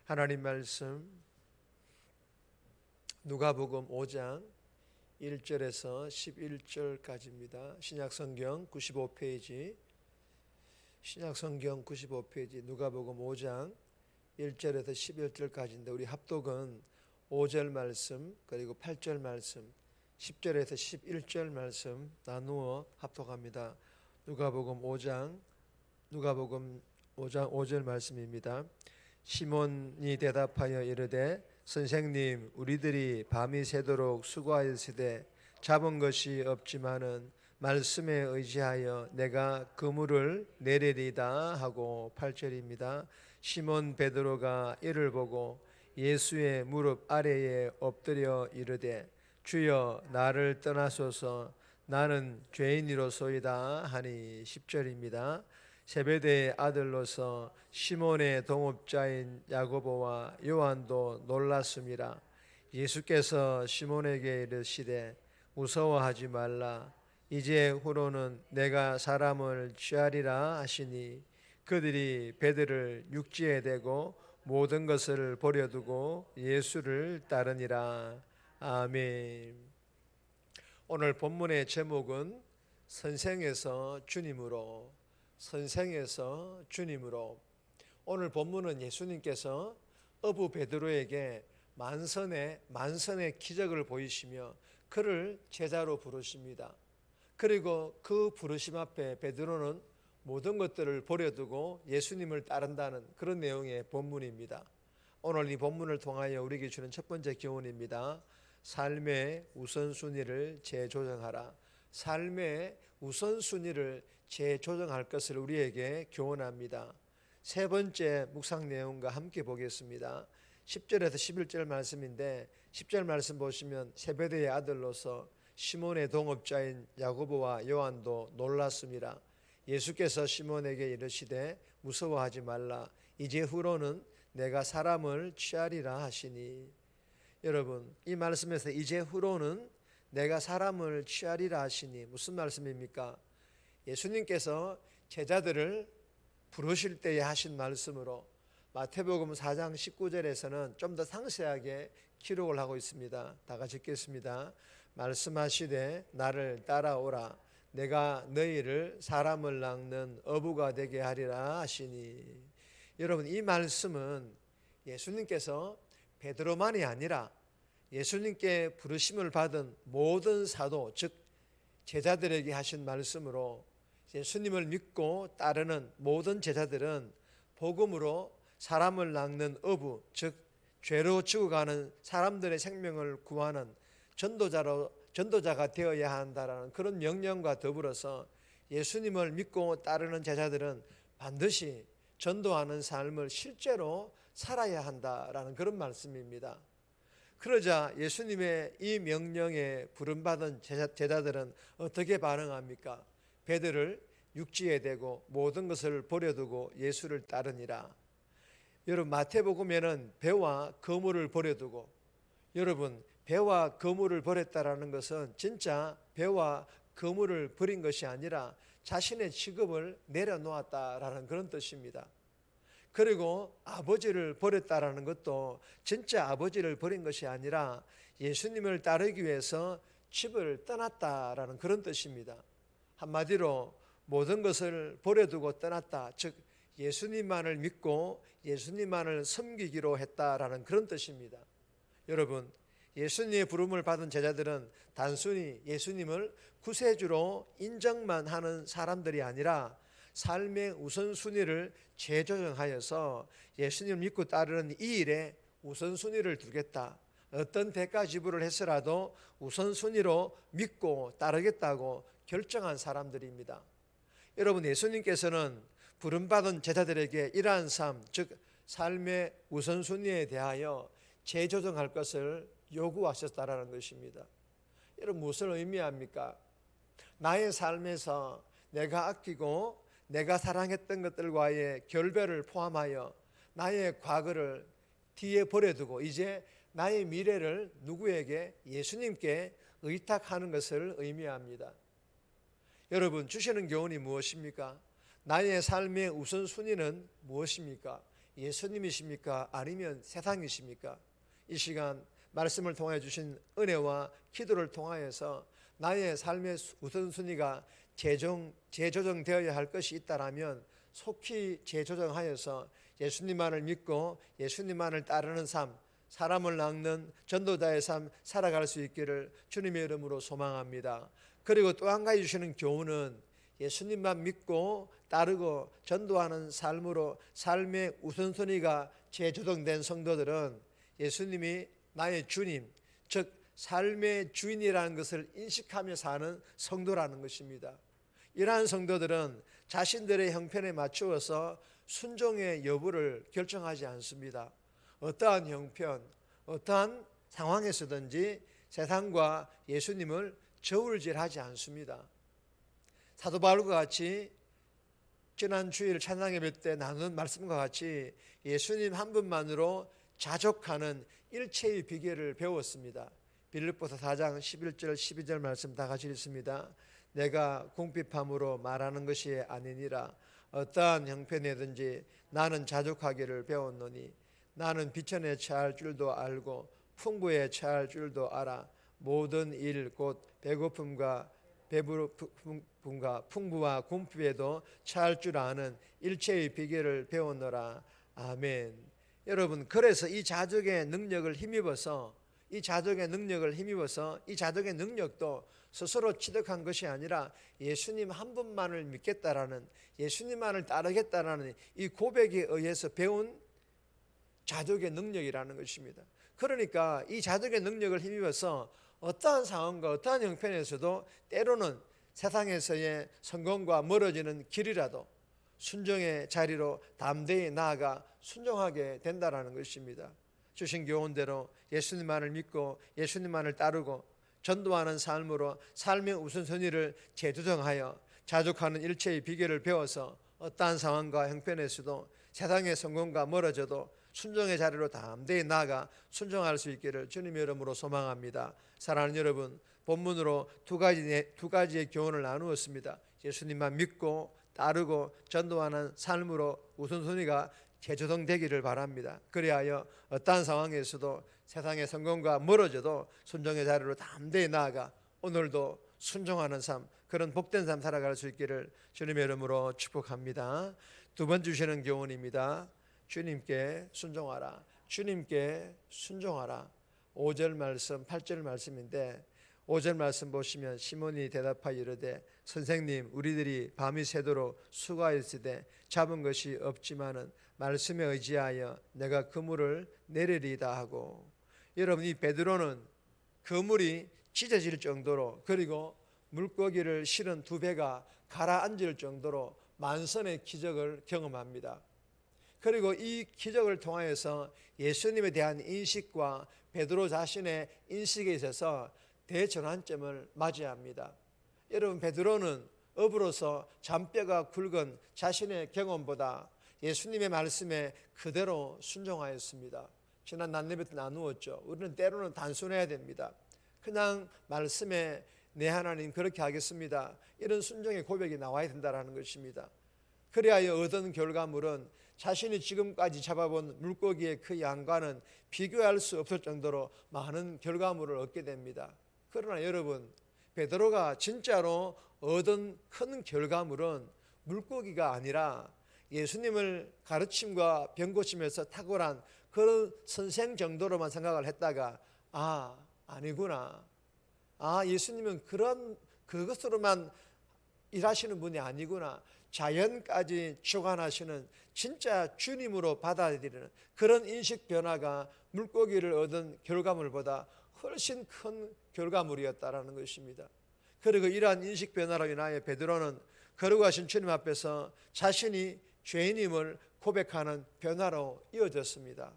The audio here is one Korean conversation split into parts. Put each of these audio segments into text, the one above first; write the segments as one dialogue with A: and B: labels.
A: 하나님 말씀 누가복음 5장 1절에서 11절까지입니다. 신약성경 95페이지 누가복음 5장 1절에서 11절까지인데 우리 합독은 5절 말씀 그리고 8절 말씀 10절에서 11절 말씀 나누어 합독합니다. 누가복음 5장 5절 말씀입니다. 시몬이 대답하여 이르되 선생님 우리들이 밤이 새도록 수고하였으되 잡은 것이 없지만은 말씀에 의지하여 내가 그물을 내리리다 하고 8절입니다. 시몬 베드로가 이를 보고 예수의 무릎 아래에 엎드려 이르되 주여 나를 떠나소서 나는 죄인이로소이다 하니 10절입니다. 세베대의 아들로서 시몬의 동업자인 야고보와 요한도 놀랐음이라. 예수께서 시몬에게 이르시되 무서워하지 말라. 이제 후로는 내가 사람을 취하리라 하시니 그들이 배들을 육지에 대고 모든 것을 버려두고 예수를 따르니라. 아멘. 오늘 본문의 제목은 선생에서 주님으로. 선생에서 주님으로. 오늘 본문은 예수님께서 어부 베드로에게 만선의 기적을 보이시며 그를 제자로 부르십니다. 그리고 그 부르심 앞에 베드로는 모든 것들을 버려두고 예수님을 따른다는 그런 내용의 본문입니다. 오늘 이 본문을 통하여 우리에게 주는 첫 번째 교훈입니다. 삶의 우선순위를 재조정하라. 삶의 우선순위를 재조정할 것을 우리에게 교훈합니다. 세 번째 묵상 내용과 함께 보겠습니다. 10절에서 11절 말씀인데 10절 말씀 보시면 세베대의 아들로서 시몬의 동업자인 야고보와 요한도 놀랐습니다. 예수께서 시몬에게 이르시되 무서워하지 말라. 이제 후로는 내가 사람을 취하리라 하시니. 여러분, 이 말씀에서 이제 후로는 내가 사람을 취하리라 하시니 무슨 말씀입니까? 예수님께서 제자들을 부르실 때에 하신 말씀으로 마태복음 4장 19절에서는 좀 더 상세하게 기록을 하고 있습니다. 다 같이 읽겠습니다. 말씀하시되 나를 따라오라. 내가 너희를 사람을 낚는 어부가 되게 하리라 하시니. 여러분, 이 말씀은 예수님께서 베드로만이 아니라 예수님께 부르심을 받은 모든 사도 즉 제자들에게 하신 말씀으로 예수님을 믿고 따르는 모든 제자들은 복음으로 사람을 낚는 어부 즉 죄로 죽어가는 사람들의 생명을 구하는 전도자가 되어야 한다라는 그런 명령과 더불어서 예수님을 믿고 따르는 제자들은 반드시 전도하는 삶을 실제로 살아야 한다라는 그런 말씀입니다. 그러자 예수님의 이 명령에 부름받은 제자들은 어떻게 반응합니까? 배들을 육지에 대고 모든 것을 버려두고 예수를 따르니라. 여러분, 마태복음에는 배와 그물을 버려두고, 여러분, 배와 그물을 버렸다라는 것은 진짜 배와 그물을 버린 것이 아니라 자신의 직업을 내려놓았다라는 그런 뜻입니다. 그리고 아버지를 버렸다라는 것도 진짜 아버지를 버린 것이 아니라 예수님을 따르기 위해서 집을 떠났다라는 그런 뜻입니다. 한마디로 모든 것을 버려두고 떠났다. 즉 예수님만을 믿고 예수님만을 섬기기로 했다라는 그런 뜻입니다. 여러분, 예수님의 부름을 받은 제자들은 단순히 예수님을 구세주로 인정만 하는 사람들이 아니라 삶의 우선순위를 재조정하여서 예수님을 믿고 따르는 이 일에 우선순위를 두겠다. 어떤 대가 지불을 해서라도 우선순위로 믿고 따르겠다고 결정한 사람들입니다. 여러분, 예수님께서는 부름받은 제자들에게 이러한 삶, 즉 삶의 우선순위에 대하여 재조정할 것을 요구하셨다라는 것입니다. 여러분, 무엇을 의미합니까? 나의 삶에서 내가 아끼고 내가 사랑했던 것들과의 결별을 포함하여 나의 과거를 뒤에 버려두고 이제 나의 미래를 누구에게? 예수님께 의탁하는 것을 의미합니다. 여러분, 주시는 교훈이 무엇입니까? 나의 삶의 우선순위는 무엇입니까? 예수님이십니까? 아니면 세상이십니까? 이 시간 말씀을 통해 주신 은혜와 기도를 통하여서 나의 삶의 우선순위가 재조정되어야 할 것이 있다라면 속히 재조정하여서 예수님만을 믿고 예수님만을 따르는 삶, 사람을 낚는 전도자의 삶 살아갈 수 있기를 주님의 이름으로 소망합니다. 그리고 또 한 가지 주시는 교훈은 예수님만 믿고 따르고 전도하는 삶으로 삶의 우선순위가 재조정된 성도들은 예수님이 나의 주님, 즉 삶의 주인이라는 것을 인식하며 사는 성도라는 것입니다. 이러한 성도들은 자신들의 형편에 맞추어서 순종의 여부를 결정하지 않습니다. 어떠한 형편, 어떠한 상황에서든지 세상과 예수님을 저울질하지 않습니다. 사도 바울과 같이 지난 주일 찬양 예배 때 나눈 말씀과 같이 예수님 한 분만으로 자족하는 일체의 비결을 배웠습니다. 빌립보서 4장 11절 12절 말씀 다 같이 읽습니다. 내가 궁핍함으로 말하는 것이 아니니라. 어떠한 형편이든지 나는 자족하기를 배웠노니 나는 비천에 처할 줄도 알고 풍부에 처할 줄도 알아. 모든 일 곧 배고픔과 배부름과 풍부와 궁핍에도 처할 줄 아는 일체의 비결을 배웠노라. 아멘. 여러분, 그래서 이 자족의 능력을 힘입어서 이 자족의 능력도 스스로 취득한 것이 아니라 예수님 한 분만을 믿겠다라는, 예수님만을 따르겠다라는 이 고백에 의해서 배운 자족의 능력이라는 것입니다. 그러니까 이 자족의 능력을 힘입어서 어떠한 상황과 어떠한 형편에서도 때로는 세상에서의 성공과 멀어지는 길이라도 순종의 자리로 담대히 나아가 순종하게 된다는 것입니다. 주신 교훈대로 예수님만을 믿고 예수님만을 따르고 전도하는 삶으로 삶의 우선순위를 재조정하여 자족하는 일체의 비결을 배워서 어떠한 상황과 형편에서도 세상의 성공과 멀어져도 순종의 자리로 담대히 나아가 순종할 수 있기를 주님의 이름으로 소망합니다. 사랑하는 여러분, 본문으로 두 가지의 교훈을 나누었습니다. 예수님만 믿고 따르고 전도하는 삶으로 우선순위가 재조정되기를 바랍니다. 그리하여 어떠한 상황에서도 세상의 성공과 멀어져도 순종의 자리로 담대히 나아가 오늘도 순종하는 삶, 그런 복된 삶 살아갈 수 있기를 주님의 이름으로 축복합니다. 두 번 주시는 교훈입니다. 주님께 순종하라. 주님께 순종하라. 5절 말씀, 8절 말씀인데 5절 말씀 보시면 시몬이 대답하여 이르되 선생님, 우리들이 밤이 새도록 수고하였으되 잡은 것이 없지만은 말씀에 의지하여 내가 그물을 내리리다 하고. 여러분, 이 베드로는 그물이 찢어질 정도로, 그리고 물고기를 실은 두 배가 가라앉을 정도로 만선의 기적을 경험합니다. 그리고 이 기적을 통하여서 예수님에 대한 인식과 베드로 자신의 인식에 있어서 대전환점을 맞이합니다. 여러분, 베드로는 업으로서 잔뼈가 굵은 자신의 경험보다 예수님의 말씀에 그대로 순종하였습니다. 지난 난예배 때 나누었죠. 우리는 때로는 단순해야 됩니다. 그냥 말씀에 내 하나님 그렇게 하겠습니다, 이런 순종의 고백이 나와야 된다는 것입니다. 그리하여 얻은 결과물은 자신이 지금까지 잡아본 물고기의 그 양과는 비교할 수 없을 정도로 많은 결과물을 얻게 됩니다. 그러나 여러분, 베드로가 진짜로 얻은 큰 결과물은 물고기가 아니라 예수님을 가르침과 병고침에서 탁월한 그런 선생 정도로만 생각을 했다가 아니구나. 예수님은 그것으로만 일하시는 분이 아니구나. 자연까지 주관하시는 진짜 주님으로 받아들이는 그런 인식 변화가 물고기를 얻은 결과물보다 훨씬 큰 결과물이었다라는 것입니다. 그리고 이러한 인식 변화로 인하여 베드로는 거룩하신 주님 앞에서 자신이 죄인임을 고백하는 변화로 이어졌습니다.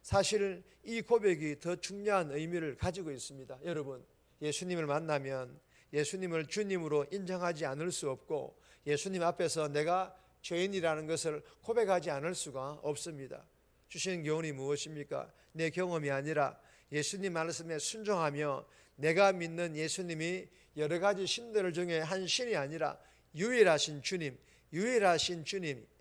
A: 사실 이 고백이 더 중요한 의미를 가지고 있습니다. 여러분, 예수님을 만나면 예수님을 주님으로 인정하지 않을 수 없고 예수님 앞에서 내가 죄인이라는 것을 고백하지 않을 수가 없습니다. 주시는 교훈이 무엇입니까? 내 경험이 아니라 예수님 말씀에 순종하며 내가 믿는 예수님이 여러 가지 신들 중에 한 신이 아니라 유일하신 주님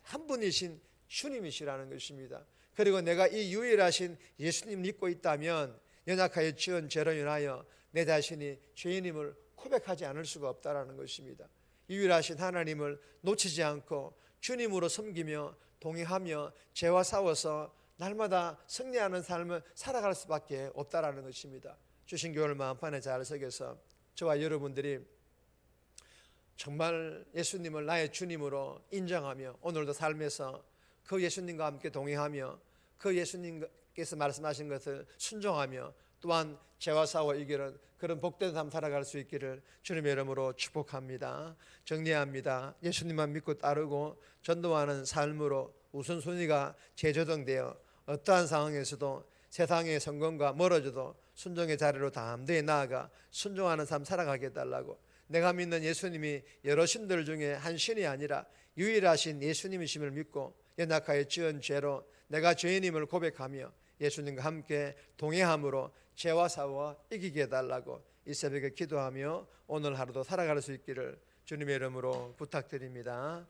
A: 한 분이신 주님이시라는 것입니다. 그리고 내가 이 유일하신 예수님 믿고 있다면 연약하여 지은 죄로 인하여 내 자신이 죄인임을 고백하지 않을 수가 없다라는 것입니다. 유일하신 하나님을 놓치지 않고 주님으로 섬기며 동행하며 죄와 싸워서 날마다 승리하는 삶을 살아갈 수밖에 없다라는 것입니다. 주신 교회를 마음판에 잘 새겨서 저와 여러분들이 정말 예수님을 나의 주님으로 인정하며 오늘도 삶에서 그 예수님과 함께 동행하며 그 예수님께서 말씀하신 것을 순종하며 또한 죄와 싸워 이기는 그런 복된 삶 살아갈 수 있기를 주님의 이름으로 축복합니다. 정리합니다. 예수님만 믿고 따르고 전도하는 삶으로 우선순위가 재조정되어 어떠한 상황에서도 세상의 성공과 멀어져도 순종의 자리로 담대히 나아가 순종하는 삶 살아가게 해달라고, 내가 믿는 예수님이 여러 신들 중에 한 신이 아니라 유일하신 예수님이심을 믿고 연약하여 지은 죄로 내가 죄인임을 고백하며 예수님과 함께 동행함으로 죄와 싸워 이기게 해달라고 이 새벽에 기도하며 오늘 하루도 살아갈 수 있기를 주님의 이름으로 부탁드립니다.